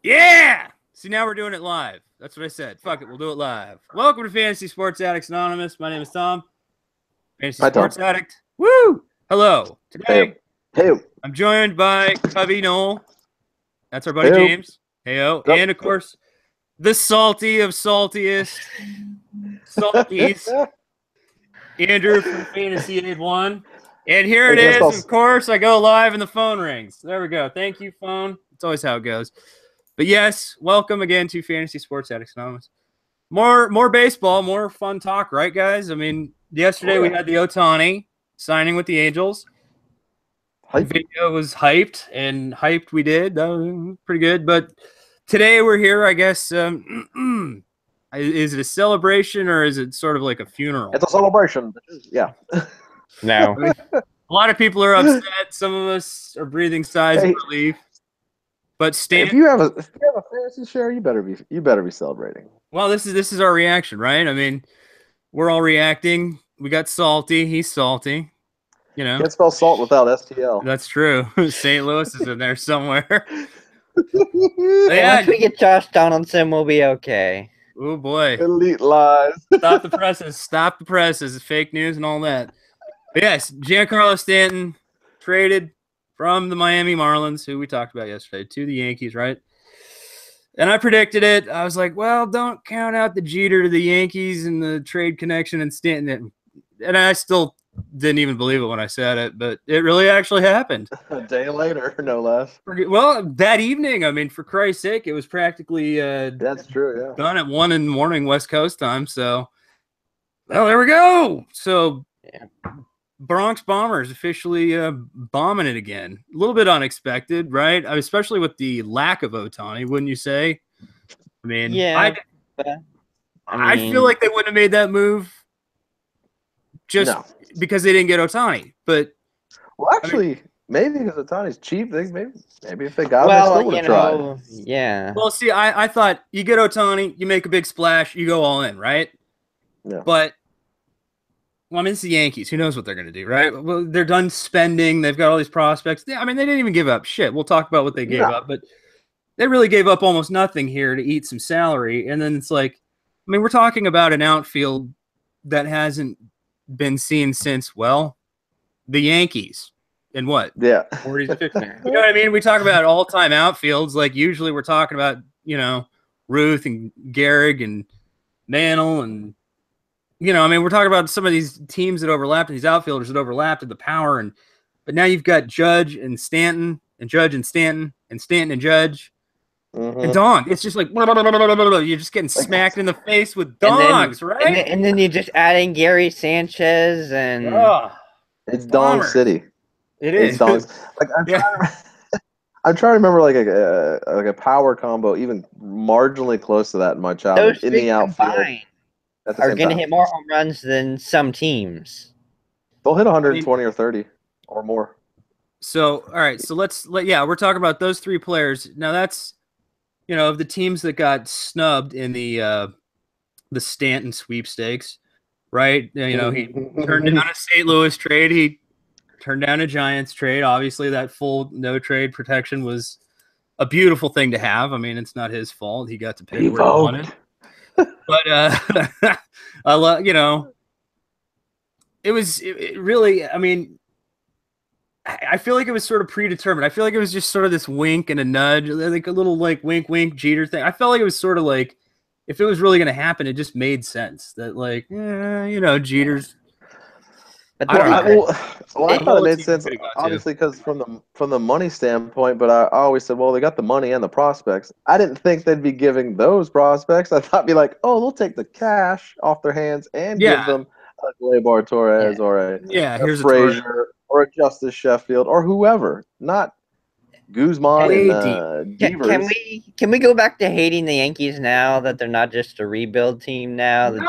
Yeah! See, now we're doing it live. That's what I said. Fuck it, we'll do it live. Welcome to Fantasy Sports Addicts Anonymous. My name is Tom. Fantasy Hi, Tom. Sports Addict. Woo! Hello. Hey, Today, hey, I'm joined by Cubby Noel. That's our buddy hey, James. Heyo. Yep. And, of course, the salty of saltiest salties, Andrew from Fantasy Aid 1. And here it Hey, guess is, I'll- of course. I go live and the phone rings. There we go. Thank you, phone. It's always how it goes. But yes, welcome again to Fantasy Sports Addicts Anonymous. More baseball, more fun talk, right, guys? I mean, yesterday we had the Ohtani signing with the Angels. Hype. The video was hyped, and hyped we did. That was pretty good. But today we're here, I guess. Is it a celebration or is it sort of like a funeral? It's a celebration. Yeah. No. A lot of people are upset. Some of us are breathing sighs of relief. But Stan, If you have a fantasy share, you better be celebrating. well, this is our reaction, right? I mean, we're all reacting. We got salty. He's salty. You know, Can't spell salt without STL. that's true. St. Louis is in there somewhere. Yeah. Once we get Josh Donaldson, we'll be okay. Oh boy. Elite lies. Stop the presses. Stop the presses. It's fake news and all that. But yes, Giancarlo Stanton traded from the Miami Marlins, who we talked about yesterday, to the Yankees, right? And I predicted it. I was like, well, don't count out the Jeter to the Yankees and the trade connection and Stanton. And I still didn't even believe it when I said it, but it really actually happened. A day later, no less. Well, that evening, I mean, for Christ's sake, it was practically That's true, yeah. done at 1 in the morning West Coast time. So, well, there we go. So, Yeah. Bronx Bombers officially bombing it again. A little bit unexpected, right? Especially with the lack of Ohtani, wouldn't you say? I mean, Yeah. I feel like they wouldn't have made that move just because they didn't get Ohtani. But well, actually, maybe because Ohtani's cheap, maybe if they got him, they still would have tried. Yeah. Well, see, I thought you get Ohtani, you make a big splash, you go all in, right? Yeah. But well, I mean, it's the Yankees. Who knows what they're going to do, right? Well, they're done spending. They've got all these prospects. I mean, they didn't even give up shit. We'll talk about what they gave up, but they really gave up almost nothing here to eat some salary. And then it's like, I mean, we're talking about an outfield that hasn't been seen since, well, the Yankees. And what? Yeah. 40s and 50s. You know what I mean? We talk about all-time outfields. Like, usually we're talking about, you know, Ruth and Gehrig and Mantle and, you know, I mean, we're talking about some of these teams that overlapped and these outfielders that overlapped in the power. But now you've got Judge and Stanton and Judge and Stanton and Stanton and Judge and Dong. It's just like, you're just getting smacked in the face with dogs, right? And then you're just adding Gary Sanchez and it's Dong City. It is. It's Dong's. Like I'm trying to remember like a power combo, even marginally close to that in my childhood. those in the outfield. Are going to hit more home runs than some teams. They'll hit 120 or 30 or more. So, all right. So we're talking about those three players. Now that's, you know, of the teams that got snubbed in the Stanton sweepstakes, right? You know, he turned down a St. Louis trade. He turned down a Giants trade. Obviously, that full no trade protection was a beautiful thing to have. I mean, it's not his fault. He got to pick where he wanted. But I love, you know, it really, I mean, I feel like it was sort of predetermined. I feel like it was just sort of this wink and a nudge, like a little like wink Jeter thing. I felt like it was sort of like, if it was really going to happen, it just made sense that, like, you know, Jeter's. But I thought it made sense, obviously, because from the money standpoint. But I always said, well, they got the money and the prospects. I didn't think they'd be giving those prospects. I thought it'd be like, oh, they'll take the cash off their hands and give them a Gleyber Torres or a Frazier or a Justice Sheffield or whoever, not Guzman and Devers. Can we go back to hating the Yankees now that they're not just a rebuild team now? That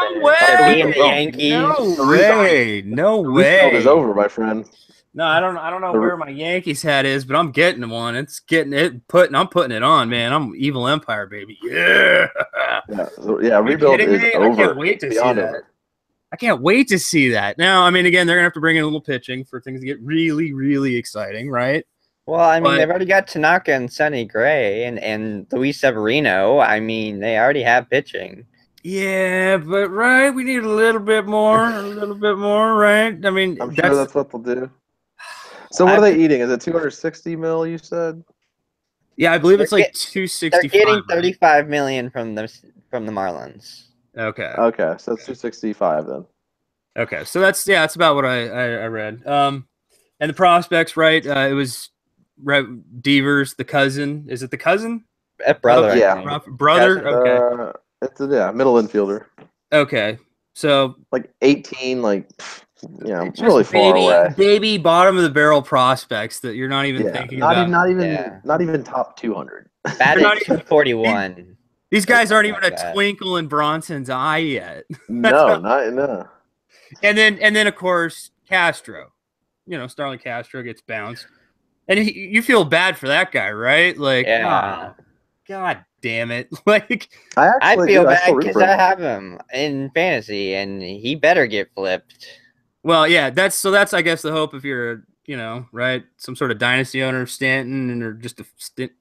they're being the Yankees. No way. Rebuild is over, my friend. No, I don't know where my Yankees hat is, but I'm getting one. I'm putting it on, man. I'm Evil Empire, baby. Yeah. Rebuild is over. I can't wait to see that. I can't wait to see that. Now, I mean, again, they're gonna have to bring in a little pitching for things to get really, really exciting, right? Well, I mean, they've already got Tanaka and Sonny Gray and Luis Severino. I mean, they already have pitching. Yeah, but we need a little bit more, right? I mean, I'm sure that's what they'll do. So what are they eating? Is it 260 mil? You said? Yeah, I believe it's like 265. They're getting 35 million from the Marlins. Okay. Okay, so it's 265 then. Okay, so that's about what I read. And the prospects, right? It was Devers, the cousin. Is it the cousin? Brother, yeah, brother. Cousin. Okay, it's middle infielder. Okay, so like 18, really far away. Baby bottom of the barrel prospects that you're not even thinking about. Not even top 200. Batted 241. These guys aren't even a twinkle in Bronson's eye yet. No. And then of course Castro, Starlin Castro gets bounced, and you feel bad for that guy, right? Like, God damn it! Like, I feel bad because I have him in fantasy, and he better get flipped. Well, yeah, that's I guess the hope if you're right, some sort of dynasty owner of Stanton or just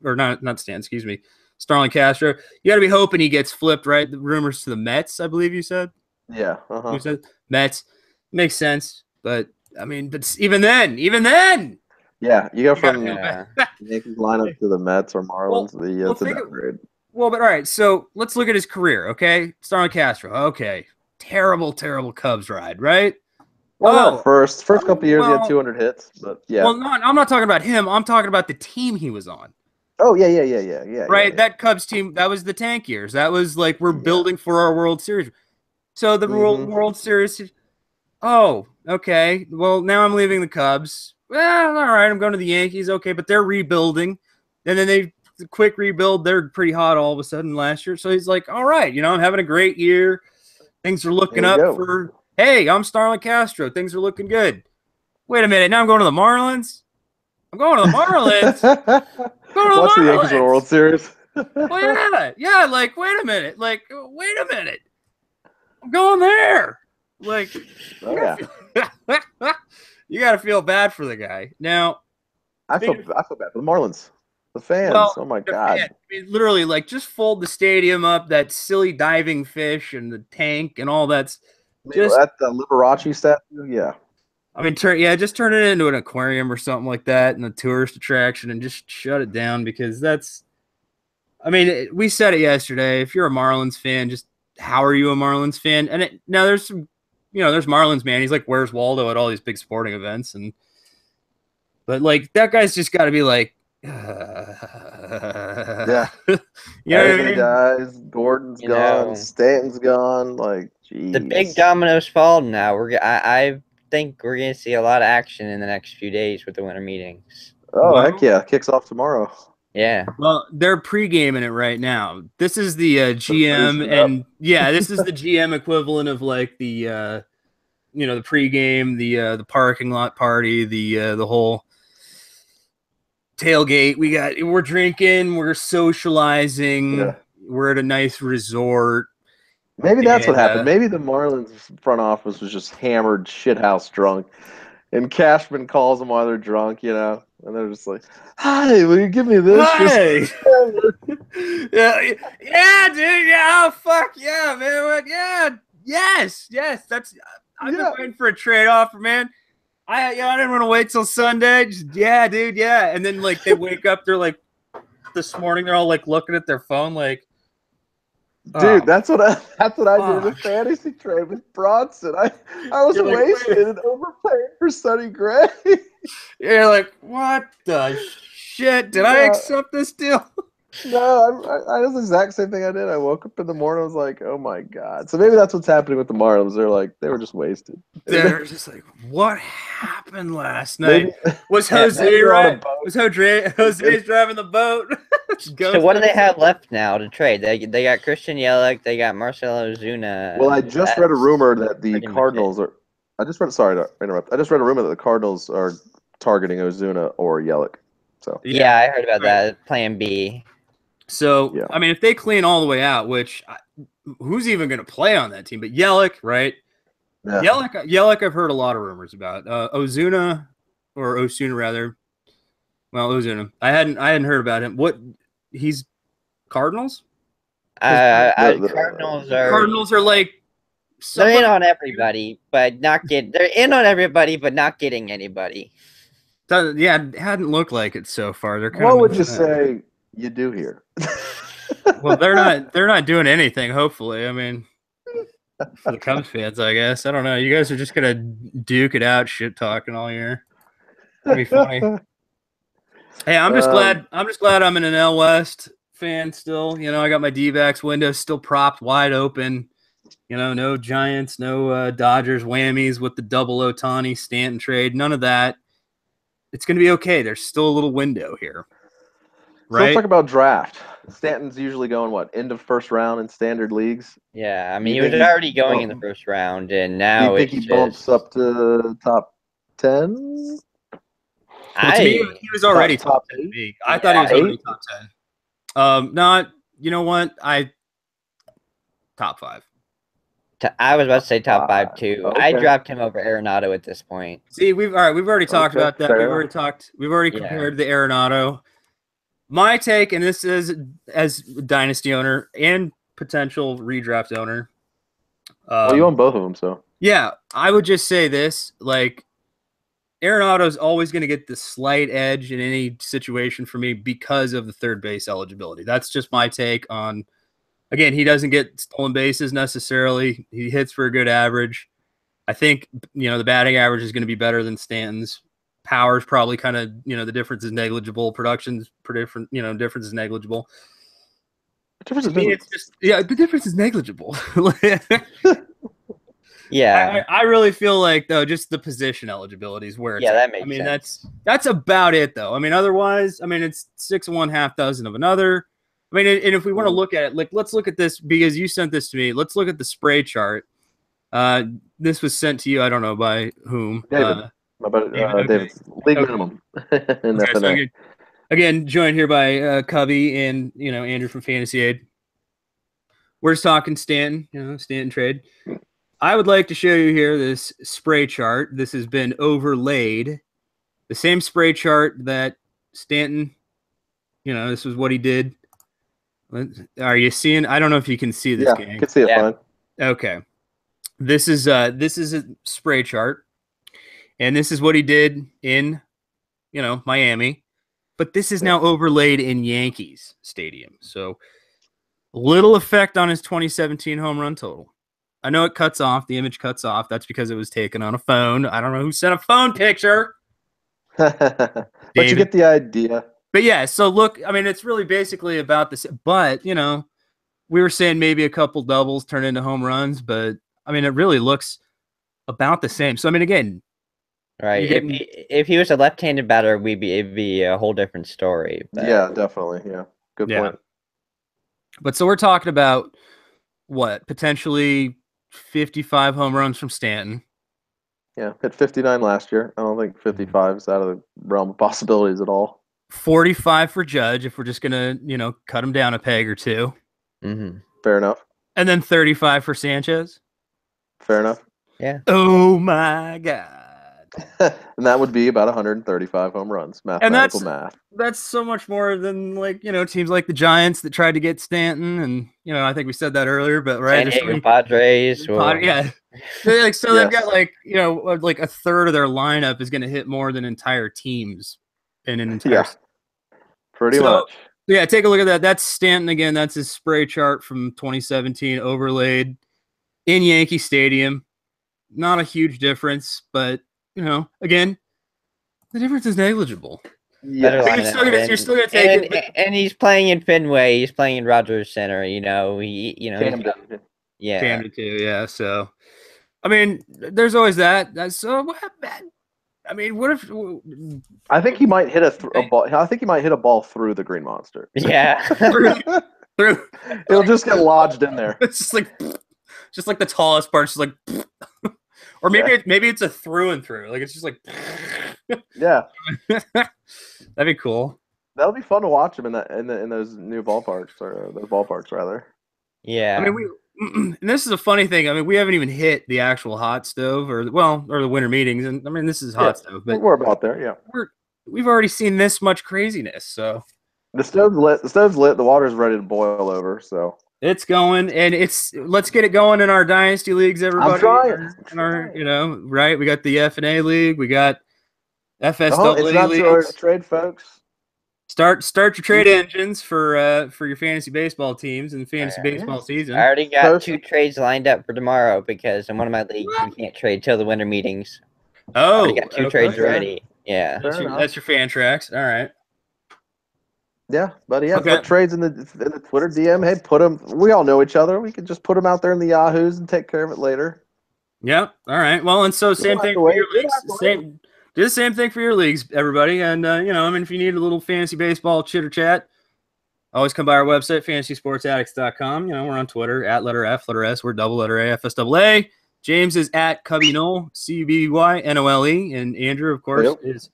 not Stanton, excuse me, Starlin Castro. You got to be hoping he gets flipped, right? The rumors to the Mets, I believe you said. Yeah. You said Mets makes sense, but I mean, but even then. Yeah, you go from the Yankees lineup to the Mets or Marlins. It's an upgrade. Well, but all right, so let's look at his career, okay? Starlin Castro, okay. Terrible Cubs ride, right? Well, first couple of years he had 200 hits, but yeah. Well, I'm not talking about him. I'm talking about the team he was on. Oh, yeah. Right, yeah. That Cubs team, that was the tank years. That was like we're building for our World Series. So the World Series. Oh, okay. Well, now I'm leaving the Cubs. Well, all right, I'm going to the Yankees. Okay, but they're rebuilding, and then they quick rebuild. They're pretty hot all of a sudden last year. So he's like, all right, I'm having a great year. Things are looking up for. Hey, I'm Starlin Castro. Things are looking good. Wait a minute. Now I'm going to the Marlins. I'm going to the Marlins. Watch the Yankees win World Series. Well, yeah. Like, wait a minute. I'm going there. Like, oh, yeah. You got to feel bad for the guy. Now, I feel bad for the Marlins. The fans. Oh my God. I mean, literally, like, just fold the stadium up, that silly diving fish and the tank and all that's just at the Liberace statue. Yeah. I mean, just turn it into an aquarium or something like that and a tourist attraction and just shut it down because we said it yesterday. If you're a Marlins fan, just how are you a Marlins fan? And now there's some, there's Marlins, man. He's like, where's Waldo at all these big sporting events? But like, that guy's just got to be like, yeah. You know what I mean? Guys, Gordon's gone, Stanton's gone. Like, geez. The big dominoes fall now. I think we're going to see a lot of action in the next few days with the winter meetings. Oh, heck yeah. Kicks off tomorrow. Yeah. Well, they're pre-gaming it right now. This is the GM, and this is the GM equivalent of like the the pre-game, the parking lot party, the whole tailgate. We're drinking, we're socializing, we're at a nice resort. Maybe that's what happened. Maybe the Marlins front office was just hammered shithouse drunk, and Cashman calls them while they're drunk, and they're just like, "Hi, will you give me this?" Hey. yeah, dude. Yeah, oh fuck yeah, man. Yeah, yes. That's I've been waiting for a trade offer, man. I didn't want to wait till Sunday. Just, dude, yeah. And then like they wake up, they're like, this morning they're all like looking at their phone, like. Dude, that's what I did in the fantasy trade with Bronson. I was wasted and overpaying for Sonny Gray. You're like, what the shit? Did I accept this deal? No, I was the exact same thing I did. I woke up in the morning, I was like, oh my God. So maybe that's what's happening with the Marlins. They're like, they were just wasted. They're just like, what happened last night? Was Jose right? Was Jose's driving the boat? So what do they have left now to trade? They got Christian Yelich, they got Marcell Ozuna. Well, I just read a rumor that the Cardinals are. Sorry to interrupt. I just read a rumor that the Cardinals are targeting Ozuna or Yelich. So yeah, I heard about that. Plan B. So I mean, if they clean all the way out, which who's even going to play on that team? But Yelich, right? Yeah. Yelich, I've heard a lot of rumors about. Osuna rather. Well, losing him. I hadn't heard about him. What? He's Cardinals? Cardinals are like they're in on everybody, but not get. They're in on everybody, but not getting anybody. Yeah, it hadn't looked like it so far. They're kind what would you say you do here? Well, they're not doing anything. Hopefully, I mean, for the Cubs fans, I guess. I don't know. You guys are just gonna duke it out, shit talking all year. That'd be funny. Hey, I'm just glad I'm an NL West fan still. You know, I got my D-backs window still propped wide open. You know, no Giants, no Dodgers whammies with the double Ohtani Stanton trade. None of that. It's going to be okay. There's still a little window here. Right? So let's talk about draft. Stanton's usually going, end of first round in standard leagues? Yeah, I mean, he was already going in the first round, and now do you think he bumps up to top 10? Well, to me, he was already top 10 to me. I thought he was already top 10. You know what? Top 5. I was about to say top 5 too. Okay. I dropped him over Arenado at this point. See, we've already talked about that. We've already compared the Arenado. My take, and this is as dynasty owner and potential redraft owner. Well, you own both of them, so yeah, I would just say this: like, Arenado is always going to get the slight edge in any situation for me because of the third base eligibility. That's just my take on. Again, he doesn't get stolen bases necessarily. He hits for a good average. I think, the batting average is going to be better than Stanton's. Power's probably kind of, the difference is negligible. Production's pretty different, difference is negligible. The difference is negligible. Yeah. I really feel like, though, just the position eligibility is where it's at. That makes sense. That's about it, though. I mean, otherwise, it's 6 of one, half dozen of another. I mean, and if we want to look at it, let's look at this because you sent this to me. Let's look at the spray chart. This was sent to you. I don't know by whom. David. David. League minimum. So again, joined here by Cubby and Andrew from Fantasy Aid. We're just talking Stanton, Stanton trade. I would like to show you here this spray chart. This has been overlaid. The same spray chart that Stanton, this was what he did. Are you seeing? I don't know if you can see this game. I can see it fine. Okay. This is a spray chart. And this is what he did in, Miami. But this is now overlaid in Yankees Stadium. So little effect on his 2017 home run total. I know it cuts off. The image cuts off. That's because it was taken on a phone. I don't know who sent a phone picture. But you get the idea. But yeah, so look, it's really basically about this. But, we were saying maybe a couple doubles turn into home runs. But, it really looks about the same. So, again. Right. If he was a left-handed batter, it'd be a whole different story. But... Yeah, definitely. Yeah. Good point. But so we're talking about what? Potentially 55 home runs from Stanton. Yeah, hit 59 last year. I don't think 55 is out of the realm of possibilities at all. 45 for Judge if we're just going to, cut him down a peg or two. Mm-hmm. Fair enough. And then 35 for Sanchez. Fair enough. Yeah. Oh, my God. And that would be about 135 home runs. Mathematical math. That's so much more than teams like the Giants that tried to get Stanton, and I think we said that earlier, but right, Padres. Yeah. They've got like a third of their lineup is going to hit more than entire teams in an entire. Yeah. Pretty much. Yeah, take a look at that. That's Stanton again. That's his spray chart from 2017 overlaid in Yankee Stadium. Not a huge difference, but. Again, the difference is negligible. Yeah, you're still gonna take it. And he's playing in Fenway. He's playing in Rogers Center. Camden too. Yeah. So, there's always that. So, what? What if? I think he might hit a ball. I think he might hit a ball through the Green Monster. Yeah. through. It'll just get lodged in there. It's just like the tallest part. Just like. Or maybe it's a through and through. Like it's just like yeah. That'd be cool. That'll be fun to watch him in those new ballparks or those ballparks rather. Yeah. And this is a funny thing. We haven't even hit the actual hot stove or the winter meetings, and this is hot stove. But we're about there. Yeah. we've already seen this much craziness. So the stove's lit. The stove's lit. The water's ready to boil over. So it's going, and let's get it going in our Dynasty Leagues, everybody. I'm trying. In our right? We got the F&A League. We got FSAA It's not too early to trade, folks. Start your trade engines for your fantasy baseball teams and fantasy baseball season. I already got 2 trades lined up for tomorrow because in one of my leagues we can't trade till the winter meetings. Oh, I already got 2 trades ready. Yeah, that's your fan tracks. All right. Yeah, but put trades in the Twitter DM. Hey, put them. We all know each other. We can just put them out there in the Yahoos and take care of it later. Yep. All right. Well, and so same thing for your leagues. Do the same thing for your leagues, everybody. And, if you need a little fantasy baseball chitter chat, always come by our website, fantasysportsaddicts.com. We're on Twitter, at letter F, letter S. We're double letter A, FSAA. James is at Cubby Knoll, CUBBYNOLE. And Andrew, of course, is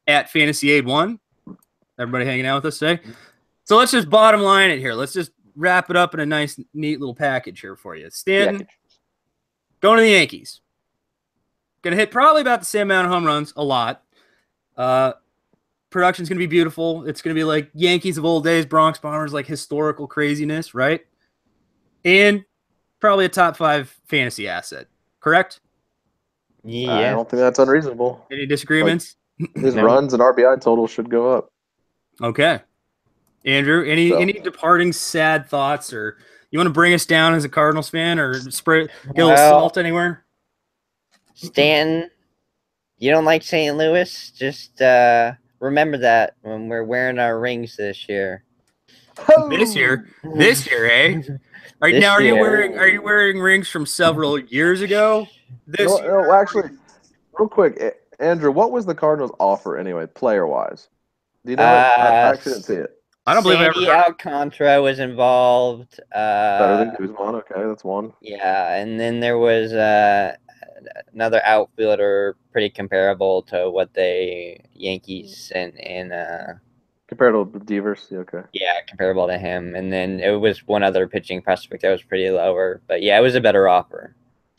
at FantasyAid1. Everybody hanging out with us today. So let's just bottom line it here. Let's just wrap it up in a nice, neat little package here for you. Stanton, going to the Yankees. Going to hit probably about the same amount of home runs, a lot. Production's going to be beautiful. It's going to be like Yankees of old days, Bronx Bombers, like historical craziness, right? And probably a top 5 fantasy asset, correct? Yeah. I don't think that's unreasonable. Any disagreements? His runs and RBI total should go up. Okay. Andrew, any departing sad thoughts, or you want to bring us down as a Cardinals fan, or get a little salt anywhere? Stanton, you don't like St. Louis? Just remember that when we're wearing our rings this year. This year, eh? Are you wearing rings from several years ago? No, actually, real quick, Andrew, what was the Cardinals' offer anyway, player-wise? Do you know? I actually didn't see it. I don't believe Sandy Alcantara was involved. Better than Guzman. Okay, that's one. Yeah, and then there was another outfielder pretty comparable to what the Yankees and comparable to Devers. Okay. Yeah, comparable to him, and then it was one other pitching prospect that was pretty lower, but yeah, it was a better offer.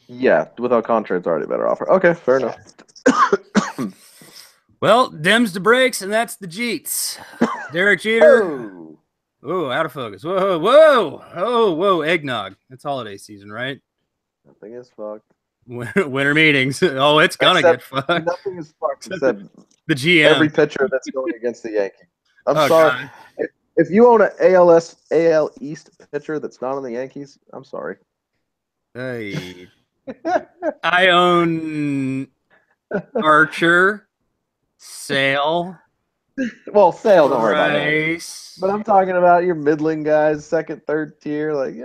Yeah, with Alcantara, it's already a better offer. Okay, fair enough. Well, Dems the brakes, and that's the Jeets. Derek Jeter. Oh, out of focus. Whoa, eggnog. It's holiday season, right? Nothing is fucked. Winter meetings. Oh, it's gonna get fucked. Nothing is fucked except the GM. Every pitcher that's going against the Yankees. I'm sorry. If you own an AL East pitcher that's not on the Yankees, I'm sorry. Hey. I own Archer, Sale. Well, Sale, don't worry about that. But I'm talking about your middling guys, second, third tier. Like,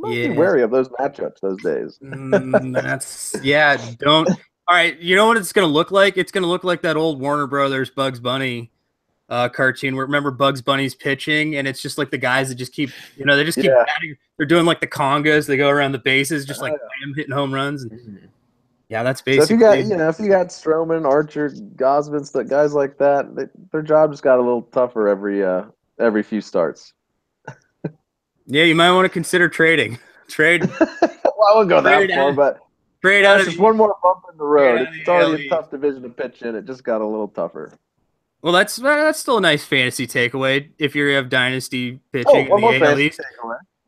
be wary of those matchups those days. Don't. All right, you know what it's going to look like? It's going to look like that old Warner Brothers Bugs Bunny cartoon where, remember, Bugs Bunny's pitching, and it's just like the guys that just keep, keep batting. They're doing like the congas. They go around the bases, just like hitting home runs. And, that's basically. So if you got Stroman, Archer, Gosman, guys like that, their job just got a little tougher every few starts. Yeah, you might want to consider trading. Trade. Well, I wouldn't go that far, but trade out. Just one more bump in the road. It's already a tough division to pitch in. It just got a little tougher. Well, that's still a nice fantasy takeaway if you have dynasty pitching in the AL East.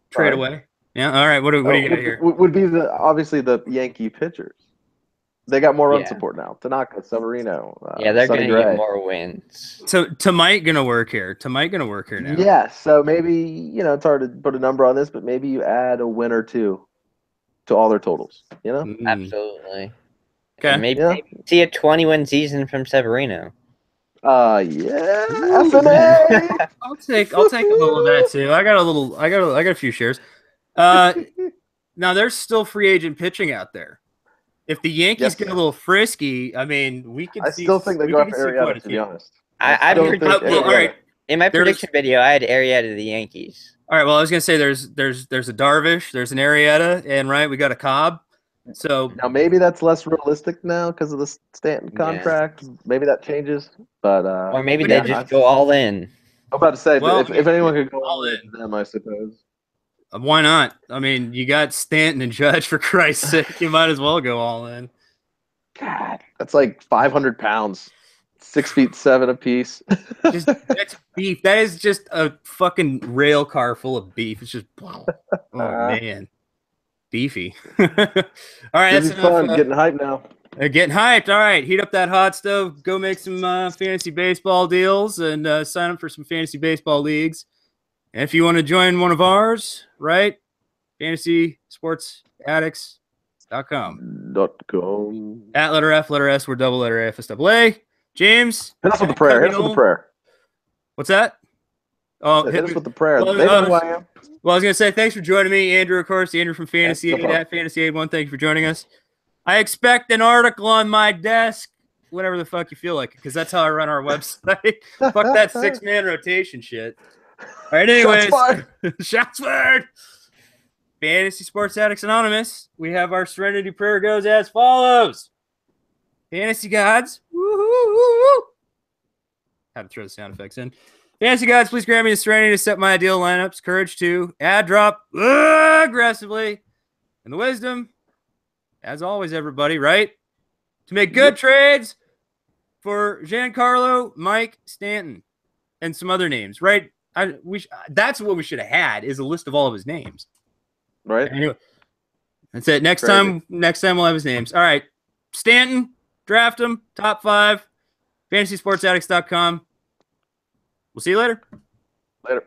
Trade away. Yeah. All right. What do you got here? Would be obviously the Yankee pitchers. They got more run support now. Tanaka, Severino. They're going to get more wins. So Tamite going to work here. Now. Yeah. So maybe it's hard to put a number on this, but maybe you add a win or two to all their totals. Absolutely. Okay. And maybe see a 20-win season from Severino. F&A. I'll take a little of that too. I got a few shares. Now there's still free agent pitching out there. If the Yankees get a little frisky, I mean, we could. I still think they go after Arenado. To be honest, in my prediction video, I had Arenado to the Yankees. All right. Well, I was gonna say there's a Darvish, there's an Arrieta, and we got a Cobb. So now maybe that's less realistic now because of the Stanton contract. Yeah. Maybe that changes, but or maybe they just go all in. I'm about to say, if anyone could go all in, them, I suppose. Why not? I mean, you got Stanton and Judge, for Christ's sake. You might as well go all in. God, that's like 500 pounds. 6'7" apiece. That's beef. That is just a fucking rail car full of beef. It's just, oh man, beefy. All right, This is fun. Getting hyped now. Getting hyped. All right, heat up that hot stove. Go make some fantasy baseball deals and sign up for some fantasy baseball leagues. And if you want to join one of ours, right? Fantasy Sports Addicts.com. At letter F, letter S, we're double letter A, FS double A. James. Hit us with the prayer. Hit us with the prayer. What's that? Oh, hit us with the prayer. Well, I was going to say, thanks for joining me, Andrew, of course. Andrew from Fantasy Aid at Fantasy Aid 1. Thank you for joining us. I expect an article on my desk whenever the fuck you feel like it, because that's how I run our website. Fuck that 6-man rotation shit. All right, anyways. Shots fired. Shots fired. Fantasy Sports Addicts Anonymous. We have our Serenity Prayer goes as follows. Fantasy gods. Woo-hoo-hoo-hoo. Had to throw the sound effects in. Fantasy gods, please grant me the serenity to set my ideal lineups. Courage to add drop aggressively. And the wisdom, as always, everybody, right? To make good trades for Giancarlo, Mike, Stanton, and some other names, right? That's what we should have had, is a list of all of his names. Right. Anyway, that's it. Next time we'll have his names. All right. Stanton, draft him, top 5, fantasysportsaddicts.com. We'll see you later. Later.